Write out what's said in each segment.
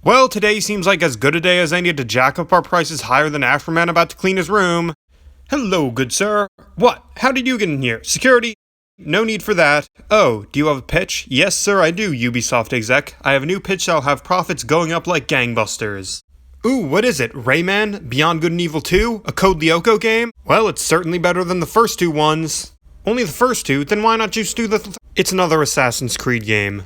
Well, today seems like as good a day as any to jack up our prices higher than Afterman about to clean his room. Hello, good sir. What? How did you get in here? Security? No need for that. Oh, do you have a pitch? Yes, sir, I do, Ubisoft exec. I have a new pitch that'll have profits going up like gangbusters. Ooh, what is it? Rayman? Beyond Good and Evil 2? A Code Lyoko game? Well, it's certainly better than the first two ones. Only the first two? Then why not just do It's another Assassin's Creed game.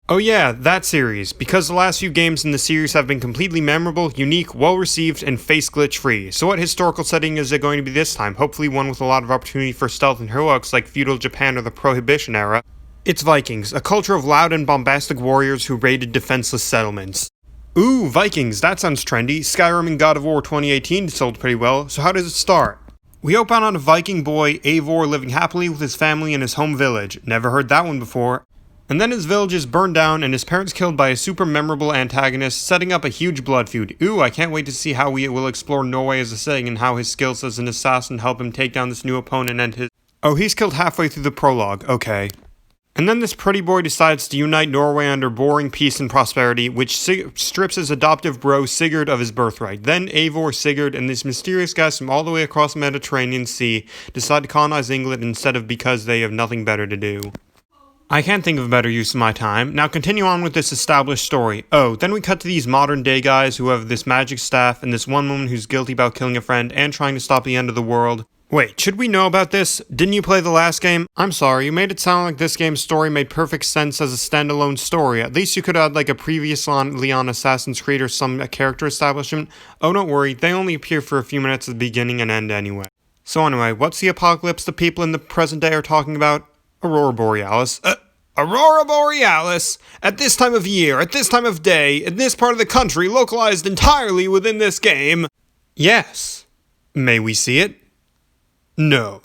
Oh yeah, that series, because the last few games in the series have been completely memorable, unique, well-received, and face glitch-free. So what historical setting is it going to be this time? Hopefully one with a lot of opportunity for stealth and heroics like feudal Japan or the Prohibition era. It's Vikings, a culture of loud and bombastic warriors who raided defenseless settlements. Ooh, Vikings, that sounds trendy. Skyrim and God of War 2018 sold pretty well, so how does it start? We open on a Viking boy, Eivor, living happily with his family in his home village. Never heard that one before. And then his village is burned down and his parents killed by a super memorable antagonist, setting up a huge blood feud. Ooh, I can't wait to see how we will explore Norway as a setting and how his skills as an assassin help him take down this new opponent and his... Oh, he's killed halfway through the prologue, okay. And then this pretty boy decides to unite Norway under boring peace and prosperity, which strips his adoptive bro Sigurd of his birthright. Then Eivor, Sigurd, and these mysterious guys from all the way across the Mediterranean Sea decide to colonize England instead of because they have nothing better to do. I can't think of a better use of my time. Now continue on with this established story. Oh, then we cut to these modern day guys who have this magic staff and this one woman who's guilty about killing a friend and trying to stop the end of the world. Wait, should we know about this? Didn't you play the last game? I'm sorry, you made it sound like this game's story made perfect sense as a standalone story. At least you could add like a previously on Assassin's Creed or some character establishment. Oh, don't worry, they only appear for a few minutes at the beginning and end anyway. So anyway, what's the apocalypse the people in the present day are talking about? Aurora Borealis. Aurora Borealis! At this time of year, at this time of day, in this part of the country, localized entirely within this game. Yes. May we see it? No.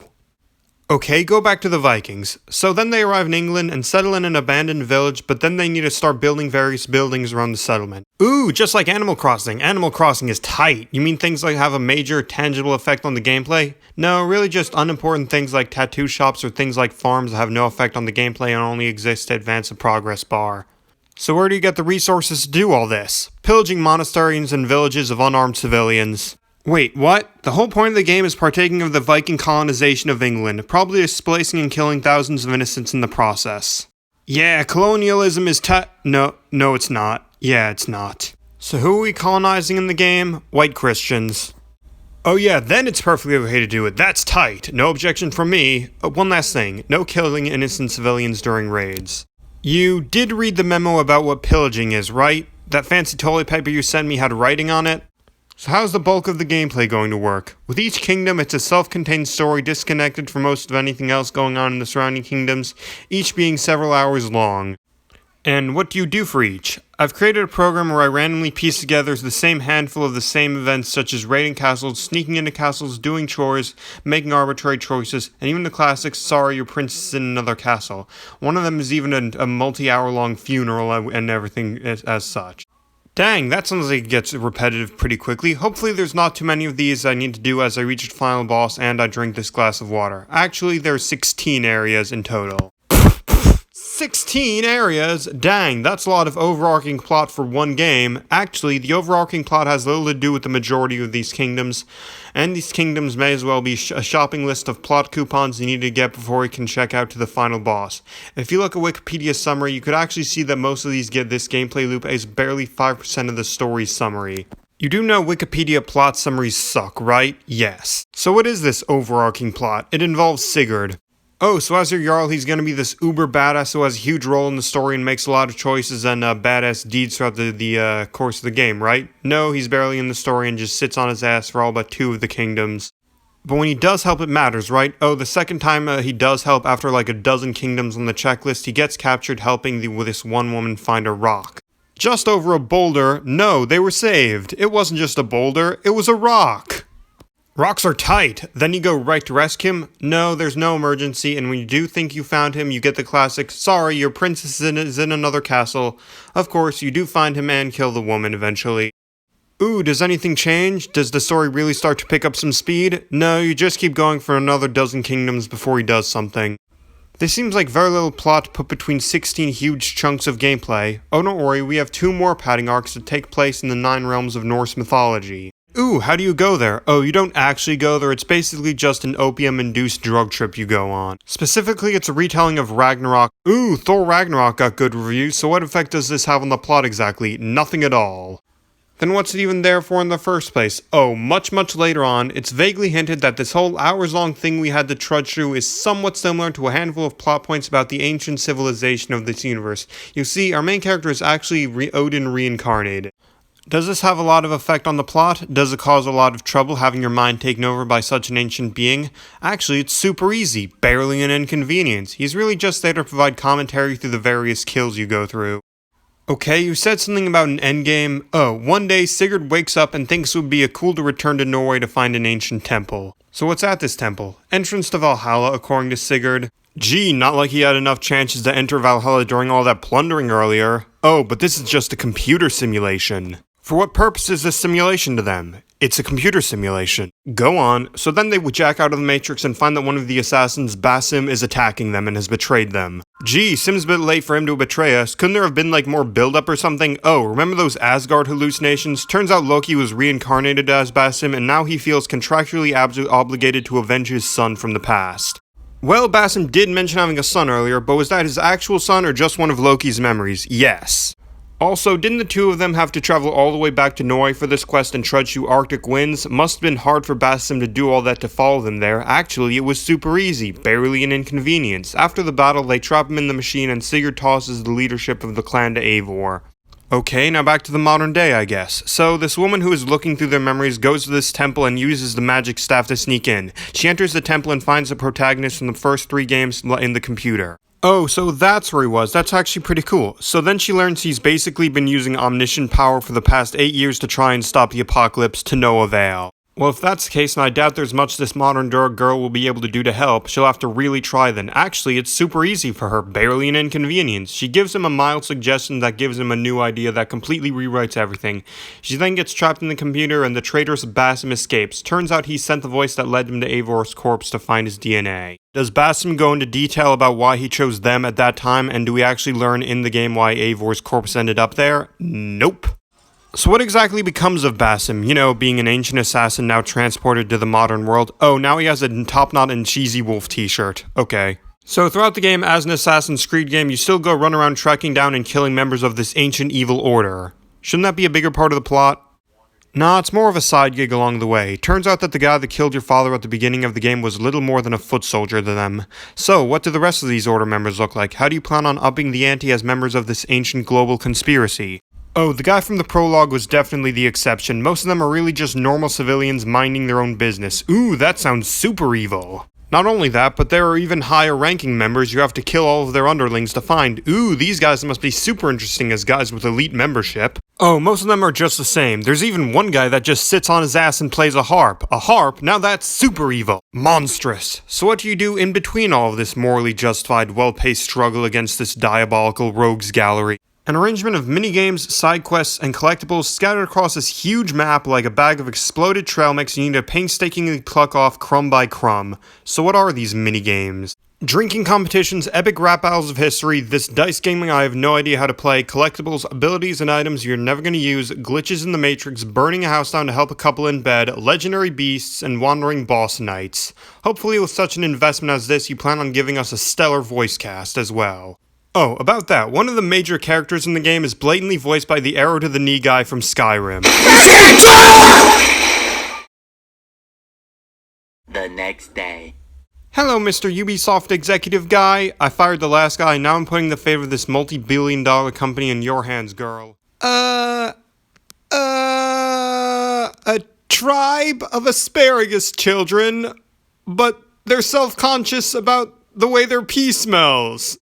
Okay, go back to the Vikings. So then they arrive in England and settle in an abandoned village, but then they need to start building various buildings around the settlement. Ooh, just like Animal Crossing. Animal Crossing is tight. You mean things like have a major, tangible effect on the gameplay? No, really just unimportant things like tattoo shops or things like farms that have no effect on the gameplay and only exist to advance the progress bar. So where do you get the resources to do all this? Pillaging monasteries and villages of unarmed civilians. Wait, what? The whole point of the game is partaking of the Viking colonization of England, probably displacing and killing thousands of innocents in the process. Yeah, colonialism is No, it's not. Yeah, it's not. So who are we colonizing in the game? White Christians. Oh yeah, then it's perfectly okay to do it. That's tight. No objection from me. One last thing. No killing innocent civilians during raids. You did read the memo about what pillaging is, right? That fancy toilet paper you sent me had writing on it? So how's the bulk of the gameplay going to work? With each kingdom, it's a self-contained story disconnected from most of anything else going on in the surrounding kingdoms, each being several hours long. And what do you do for each? I've created a program where I randomly piece together the same handful of the same events such as raiding castles, sneaking into castles, doing chores, making arbitrary choices, and even the classics, sorry, your princess is in another castle. One of them is even a multi-hour long funeral and everything as such. Dang, that sounds like it gets repetitive pretty quickly. Hopefully there's not too many of these I need to do as I reach the final boss and I drink this glass of water. Actually, there's 16 areas in total. 16 areas? Dang, that's a lot of overarching plot for one game. Actually, the overarching plot has little to do with the majority of these kingdoms, and these kingdoms may as well be a shopping list of plot coupons you need to get before you can check out to the final boss. If you look at Wikipedia's summary, you could actually see that most of these get this gameplay loop is barely 5% of the story's summary. You do know Wikipedia plot summaries suck, right? Yes. So what is this overarching plot? It involves Sigurd. Oh, so as your Jarl, he's gonna be this uber badass who has a huge role in the story and makes a lot of choices and badass deeds throughout the course of the game, right? No, he's barely in the story and just sits on his ass for all but 2 of the kingdoms. But when he does help, it matters, right? Oh, the second time he does help after like a dozen kingdoms on the checklist, he gets captured helping this one woman find a rock. Just over a boulder? No, they were saved. It wasn't just a boulder, it was a rock. Rocks are tight. Then you go right to rescue him? No, there's no emergency, and when you do think you found him, you get the classic, sorry, your princess is in another castle. Of course, you do find him and kill the woman eventually. Ooh, does anything change? Does the story really start to pick up some speed? No, you just keep going for another dozen kingdoms before he does something. This seems like very little plot put between 16 huge chunks of gameplay. Oh, don't worry, we have 2 more padding arcs that take place in the 9 realms of Norse mythology. Ooh, how do you go there? Oh, you don't actually go there, it's basically just an opium-induced drug trip you go on. Specifically, it's a retelling of Ragnarok. Ooh, Thor Ragnarok got good reviews, so what effect does this have on the plot exactly? Nothing at all. Then what's it even there for in the first place? Oh, much later on, it's vaguely hinted that this whole hours-long thing we had to trudge through is somewhat similar to a handful of plot points about the ancient civilization of this universe. You see, our main character is actually Odin reincarnated. Does this have a lot of effect on the plot? Does it cause a lot of trouble having your mind taken over by such an ancient being? Actually, it's super easy, barely an inconvenience. He's really just there to provide commentary through the various kills you go through. Okay, you said something about an endgame. Oh, one day Sigurd wakes up and thinks it would be cool to return to Norway to find an ancient temple. So what's at this temple? Entrance to Valhalla, according to Sigurd. Gee, not like he had enough chances to enter Valhalla during all that plundering earlier. Oh, but this is just a computer simulation. For what purpose is this simulation to them? It's a computer simulation. Go on. So then they would jack out of the Matrix and find that one of the assassins, Basim, is attacking them and has betrayed them. Gee, seems a bit late for him to betray us. Couldn't there have been more build-up or something? Oh, remember those Asgard hallucinations? Turns out Loki was reincarnated as Basim and now he feels contractually obligated to avenge his son from the past. Well, Basim did mention having a son earlier, but was that his actual son or just one of Loki's memories? Yes. Also, didn't the 2 of them have to travel all the way back to Norway for this quest and trudge through Arctic winds? Must have been hard for Basim to do all that to follow them there. Actually, it was super easy, barely an inconvenience. After the battle, they trap him in the machine and Sigurd tosses the leadership of the clan to Eivor. Okay, now back to the modern day, I guess. So, this woman who is looking through their memories goes to this temple and uses the magic staff to sneak in. She enters the temple and finds the protagonist from the first 3 games in the computer. Oh, so that's where he was. That's actually pretty cool. So then she learns he's basically been using omniscient power for the past 8 years to try and stop the apocalypse to no avail. Well, if that's the case, and I doubt there's much this modern girl will be able to do to help, she'll have to really try then. Actually, it's super easy for her, barely an inconvenience. She gives him a mild suggestion that gives him a new idea that completely rewrites everything. She then gets trapped in the computer and the traitorous Basim escapes. Turns out he sent the voice that led him to Eivor's corpse to find his DNA. Does Basim go into detail about why he chose them at that time, and do we actually learn in the game why Eivor's corpse ended up there? Nope. So what exactly becomes of Basim? You know, being an ancient assassin now transported to the modern world. Oh, now he has a top knot and cheesy wolf t-shirt. Okay. So throughout the game, as an Assassin's Creed game, you still go run around tracking down and killing members of this ancient evil order. Shouldn't that be a bigger part of the plot? Nah, it's more of a side gig along the way. Turns out that the guy that killed your father at the beginning of the game was little more than a foot soldier to them. So, what do the rest of these order members look like? How do you plan on upping the ante as members of this ancient global conspiracy? Oh, the guy from the prologue was definitely the exception. Most of them are really just normal civilians minding their own business. Ooh, that sounds super evil. Not only that, but there are even higher ranking members you have to kill all of their underlings to find. Ooh, these guys must be super interesting as guys with elite membership. Oh, most of them are just the same. There's even one guy that just sits on his ass and plays a harp. A harp? Now that's super evil. Monstrous. So what do you do in between all of this morally justified, well-paced struggle against this diabolical rogues gallery? An arrangement of minigames, side quests, and collectibles scattered across this huge map like a bag of exploded trail mix you need to painstakingly pluck off crumb by crumb. So what are these minigames? Drinking competitions, epic rap battles of history, this dice gaming I have no idea how to play, collectibles, abilities and items you're never going to use, glitches in the Matrix, burning a house down to help a couple in bed, legendary beasts, and wandering boss knights. Hopefully with such an investment as this, you plan on giving us a stellar voice cast as well. Oh, about that, one of the major characters in the game is blatantly voiced by the arrow-to-the-knee guy from Skyrim. The next day. Hello, Mr. Ubisoft executive guy. I fired the last guy, now I'm putting the fate of this multi-billion-dollar company in your hands, girl. A tribe of asparagus children, but they're self-conscious about the way their pee smells.